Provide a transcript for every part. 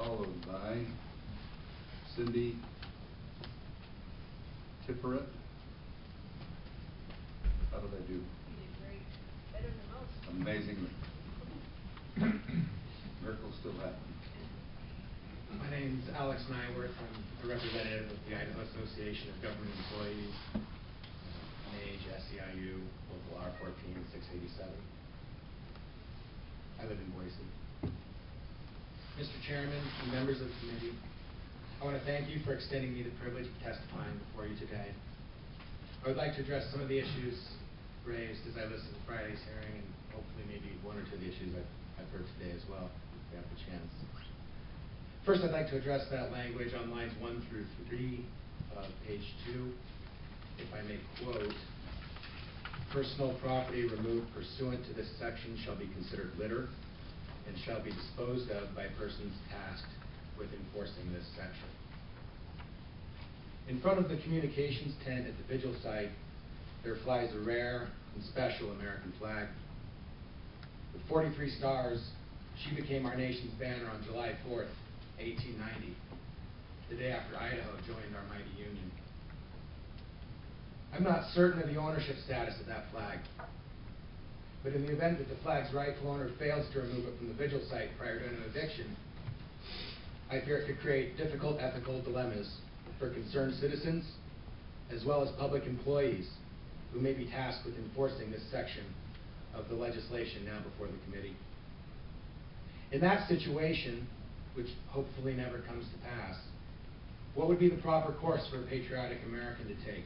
followed by Cindy Tipperet. How did I do? You did great. Better than most. Amazingly. Miracles still happen. My name is Alex Nyworth. I'm a representative of the Idaho Association of Government Employees, MAGE, SEIU, Local R14 687. I live in Boise. Mr. Chairman and members of the committee, I want to thank you for extending me the privilege of testifying before you today. I would like to address some of the issues raised as I listened to Friday's hearing, and hopefully maybe one or two of the issues I've heard today as well, if we have the chance. First, I'd like to address that language on lines 1 through 3 of page 2. If I may quote, "Personal property removed pursuant to this section shall be considered litter and shall be disposed of by persons tasked with enforcing this section." In front of the communications tent at the vigil site, there flies a rare and special American flag. With 43 stars, she became our nation's banner on July 4th, 1890, the day after Idaho joined our mighty union. I'm not certain of the ownership status of that flag, but in the event that the flag's rightful owner fails to remove it from the vigil site prior to an eviction, I fear it could create difficult ethical dilemmas for concerned citizens, as well as public employees who may be tasked with enforcing this section of the legislation now before the committee. In that situation, which hopefully never comes to pass, what would be the proper course for a patriotic American to take?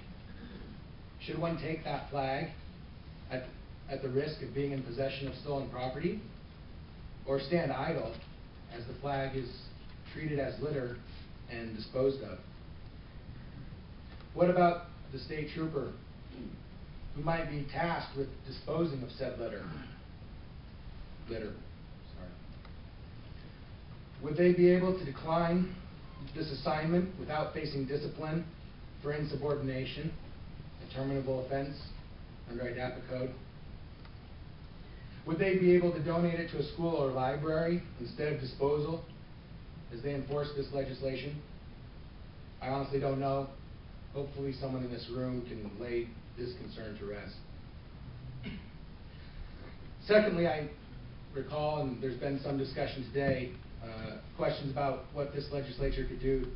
Should one take that flag at the risk of being in possession of stolen property, or stand idle as the flag is treated as litter and disposed of? What about the state trooper who might be tasked with disposing of said litter? Would they be able to decline this assignment without facing discipline for insubordination, a terminable offense under IDAPA code? Would they be able to donate it to a school or library instead of disposal as they enforce this legislation? I honestly don't know. Hopefully someone in this room can lay this concern to rest. Secondly, I recall, and there's been some discussion today, questions about what this legislature could do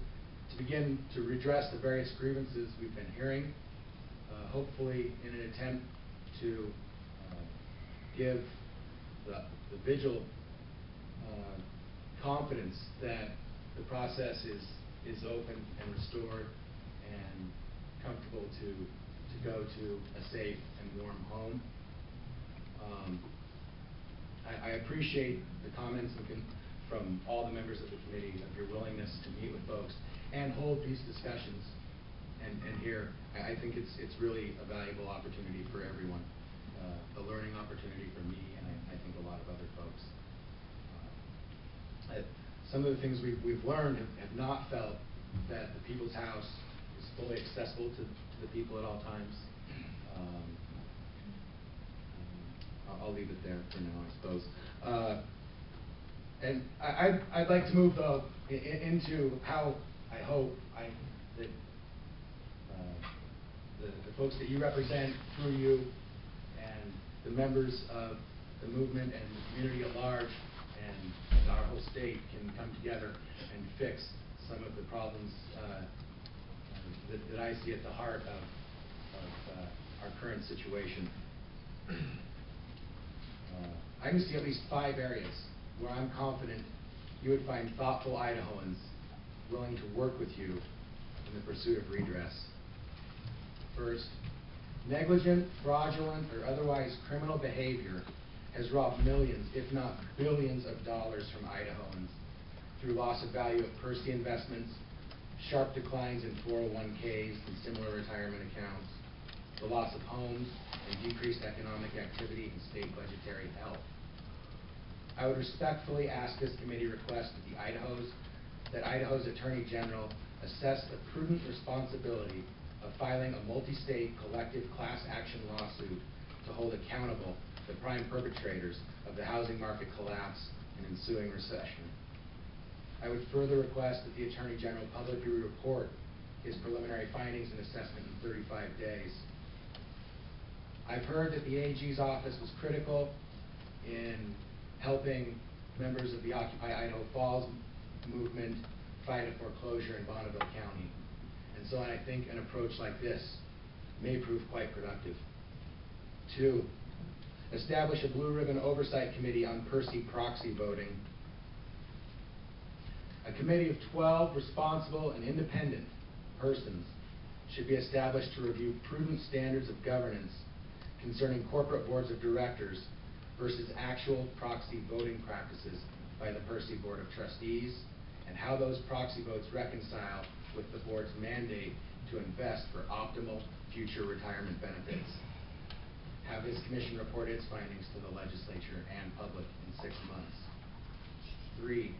to begin to redress the various grievances we've been hearing, hopefully in an attempt to give the vigil confidence that the process is open and restored and comfortable to go to a safe and warm home. I appreciate the comments from all the members of the committee of your willingness to meet with folks and hold these discussions and hear. I think it's really a valuable opportunity for everyone, a learning opportunity for me and I think a lot of other folks. Some of the things we've learned have not felt that the People's House is fully accessible to the people at all times. I'll leave it there for now, I suppose. And I'd like to move, though, into how I hope that the folks that you represent, through you, and the members of the movement and the community at large, and our whole state can come together and fix some of the problems that I see at the heart of our current situation. I can see at least 5 areas where I'm confident you would find thoughtful Idahoans willing to work with you in the pursuit of redress. First, negligent, fraudulent, or otherwise criminal behavior has robbed millions, if not billions of dollars from Idahoans through loss of value of PERC investments, sharp declines in 401ks and similar retirement accounts, the loss of homes, and decreased economic activity and state budgetary health. I would respectfully ask this committee request that Idaho's Attorney General assess the prudent responsibility of filing a multi-state collective class action lawsuit to hold accountable the prime perpetrators of the housing market collapse and ensuing recession. I would further request that the Attorney General publicly report his preliminary findings and assessment in 35 days. I've heard that the AG's office was critical in helping members of the Occupy Idaho Falls movement fight a foreclosure in Bonneville County. And so I think an approach like this may prove quite productive. 2, establish a blue ribbon oversight committee on Percy proxy voting. A committee of 12 responsible and independent persons should be established to review prudent standards of governance concerning corporate boards of directors versus actual proxy voting practices by the Percy Board of Trustees, and how those proxy votes reconcile with the board's mandate to invest for optimal future retirement benefits. Have this commission report its findings to the legislature and public in 6 months. 3,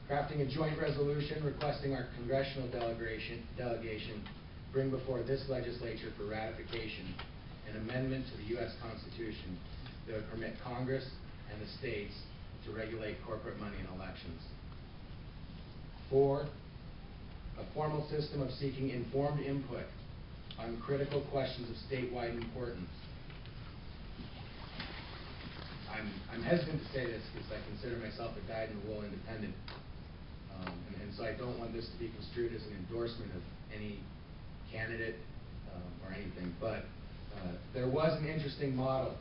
crafting a joint resolution requesting our congressional delegation bring before this legislature for ratification an amendment to the U.S. Constitution that would permit Congress and the states to regulate corporate money in elections. 4, a formal system of seeking informed input on critical questions of statewide importance. I'm hesitant to say this because I consider myself a dyed-in-the-wool independent, and so I don't want this to be construed as an endorsement of any candidate or anything, but there was an interesting model,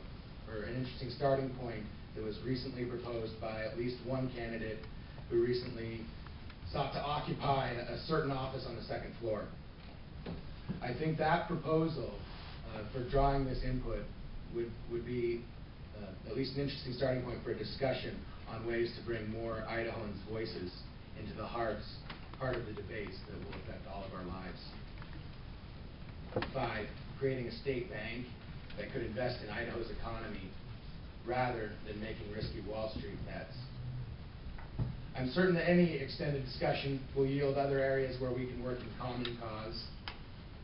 or an interesting starting point that was recently proposed by at least one candidate who recently sought to occupy a certain office on the 2nd floor. I think that proposal for drawing this input would be at least an interesting starting point for a discussion on ways to bring more Idahoans' voices into the part of the debates that will affect all of our lives. 5, creating a state bank that could invest in Idaho's economy rather than making risky Wall Street bets. I'm certain that any extended discussion will yield other areas where we can work in common cause.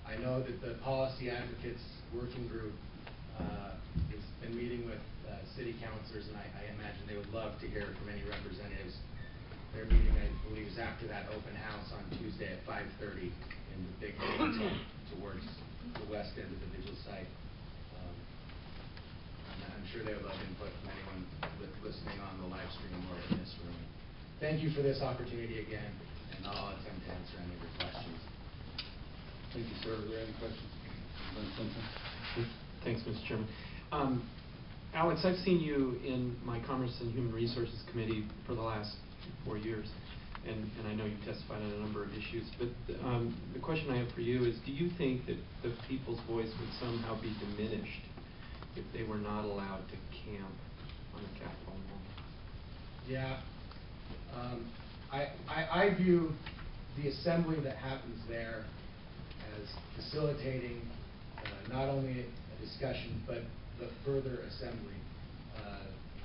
I know that the Policy Advocates Working Group has been meeting with city councilors, and I imagine they would love to hear from any representatives. Their meeting, I believe, is after that open house on Tuesday at 5:30 in the big room towards the west end of the vigil site. I'm sure they would love input from anyone listening on the live stream or in this room. Thank you for this opportunity again, and I'll attempt to answer any of your questions. Thank you, sir. Are there any questions? Thanks, Mr. Chairman. Alex, I've seen you in my Commerce and Human Resources Committee for the last 4 years, and I know you've testified on a number of issues, but the question I have for you is, do you think that the people's voice would somehow be diminished if they were not allowed to camp on the Capitol Mall? Yeah. I view the assembly that happens there as facilitating not only a discussion, but further assembly.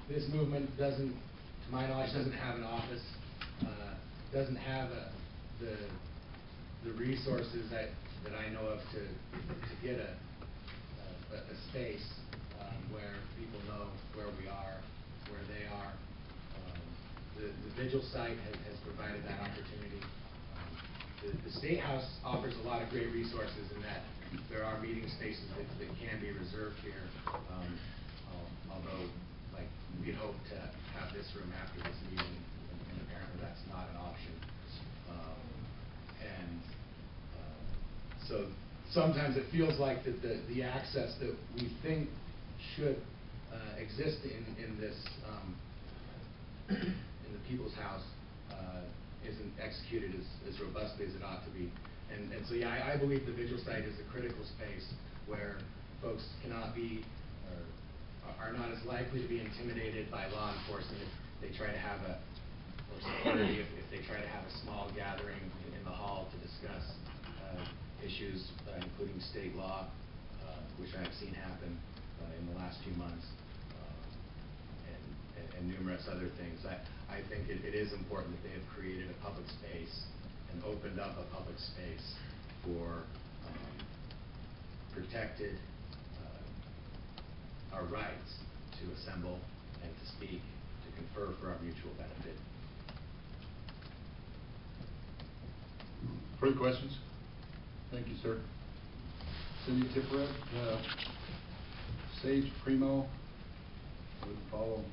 This movement doesn't, to my knowledge, doesn't have an office, doesn't have the resources that I know of to get a space where people know where we are, where they are. The vigil site has provided that opportunity. The State House offers a lot of great resources in that there are meeting spaces that can be reserved here, although we'd hope to have this room after this meeting, and apparently that's not an option. So sometimes it feels like that the access that we think should exist in this in the People's House isn't executed as robustly as it ought to be. And so yeah, I believe the vigil site is a critical space where folks cannot be or are not as likely to be intimidated by law enforcement if they try to have or security if they try to have a small gathering in the hall to discuss issues including state law, which I've seen happen in the last few months, and numerous other things. I think it is important that they have created a public space and opened up a public space for protected our rights to assemble and to speak, to confer for our mutual benefit. Further questions? Thank you, sir. Cindy Tipperett, Sage Primo would follow